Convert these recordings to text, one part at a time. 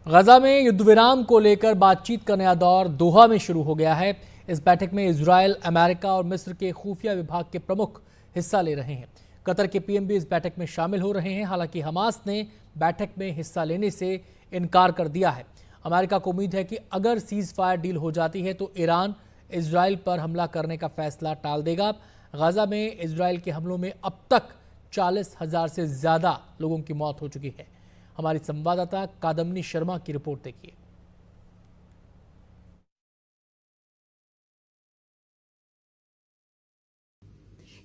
गजा में युद्ध विराम को लेकर बातचीत का नया दौर दोहा में शुरू हो गया है। इस बैठक में इजरायल, अमेरिका और मिस्र के खुफिया विभाग के प्रमुख हिस्सा ले रहे हैं। कतर के पीएम भी इस बैठक में शामिल हो रहे हैं। हालांकि हमास ने बैठक में हिस्सा लेने से इनकार कर दिया है। अमेरिका को उम्मीद है कि अगर सीज फायर डील हो जाती है तो ईरान इजरायल पर हमला करने का फैसला टाल देगा। गजा में इजरायल के हमलों में अब तक 40,000 से ज्यादा लोगों की मौत हो चुकी है। हमारी संवाददाता कादम्नी शर्मा की रिपोर्ट देखिए।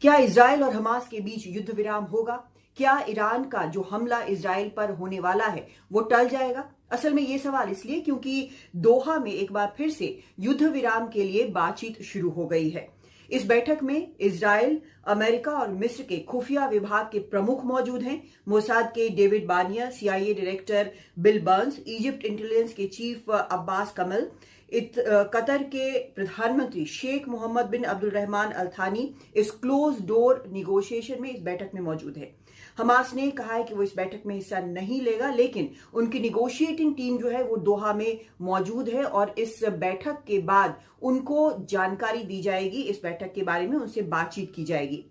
क्या इजरायल और हमास के बीच युद्ध विराम होगा? क्या ईरान का जो हमला इजरायल पर होने वाला है वो टल जाएगा? असल में ये सवाल इसलिए क्योंकि दोहा में एक बार फिर से युद्ध विराम के लिए बातचीत शुरू हो गई है। इस बैठक में इजरायल, अमेरिका और मिस्र के खुफिया विभाग के प्रमुख मौजूद हैं। मोसाद के डेविड बानिया, CIA director bill Burns, Egypt intelligence के चीफ अब्बास कमल, कतर के प्रधानमंत्री शेख मोहम्मद बिन अब्दुल रहमान अल थानी इस क्लोज डोर निगोशिएशन में इस बैठक में मौजूद है। हमास ने कहा है कि वो इस बैठक में हिस्सा नहीं लेगा, लेकिन उनकी निगोशिएटिंग टीम जो है वो दोहा में मौजूद है और इस बैठक के बाद उनको जानकारी दी जाएगी। इस बैठक के बारे में उनसे बातचीत की जाएगी।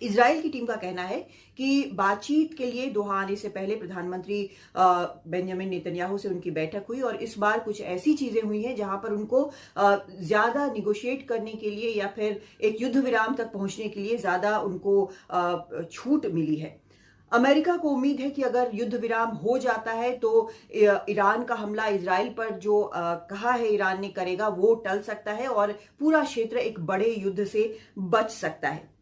इजराइल की टीम का कहना है कि बातचीत के लिए दोहा आने से पहले प्रधानमंत्री बेंजामिन नेतन्याहू से उनकी बैठक हुई और इस बार कुछ ऐसी चीजें हुई हैं जहां पर उनको ज्यादा निगोशिएट करने के लिए या फिर एक युद्ध विराम तक पहुंचने के लिए ज्यादा उनको छूट मिली है। अमेरिका को उम्मीद है कि अगर युद्ध विराम हो जाता है तो ईरान का हमला इजराइल पर जो कहा है ईरान ने करेगा वो टल सकता है और पूरा क्षेत्र एक बड़े युद्ध से बच सकता है।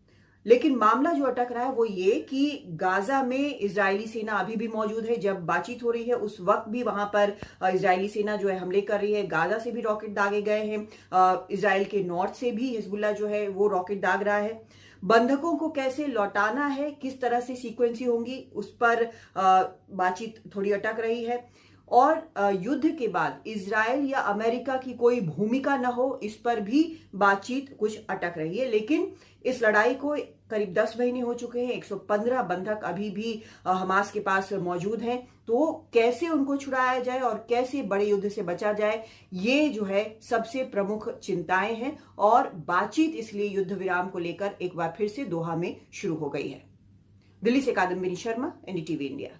लेकिन मामला जो अटक रहा है वो ये कि गाजा में इजरायली सेना अभी भी मौजूद है। जब बातचीत हो रही है उस वक्त भी वहां पर इजरायली सेना जो है हमले कर रही है। गाजा से भी रॉकेट दागे गए हैं। इजराइल के नॉर्थ से भी हिजबुल्लाह जो है वो रॉकेट दाग रहा है। बंधकों को कैसे लौटाना है, किस तरह से सीक्वेंसी होंगी, उस पर बातचीत थोड़ी अटक रही है। और युद्ध के बाद इजराइल या अमेरिका की कोई भूमिका न हो, इस पर भी बातचीत कुछ अटक रही है। लेकिन इस लड़ाई को करीब 10 महीने हो चुके हैं। 115 बंधक अभी भी हमास के पास मौजूद हैं। तो कैसे उनको छुड़ाया जाए और कैसे बड़े युद्ध से बचा जाए, ये जो है सबसे प्रमुख चिंताएं हैं और बातचीत इसलिए युद्ध विराम को लेकर एक बार फिर से दोहा में शुरू हो गई है। दिल्ली से कादम्बिनी शर्मा, एनडीटीवी इंडिया।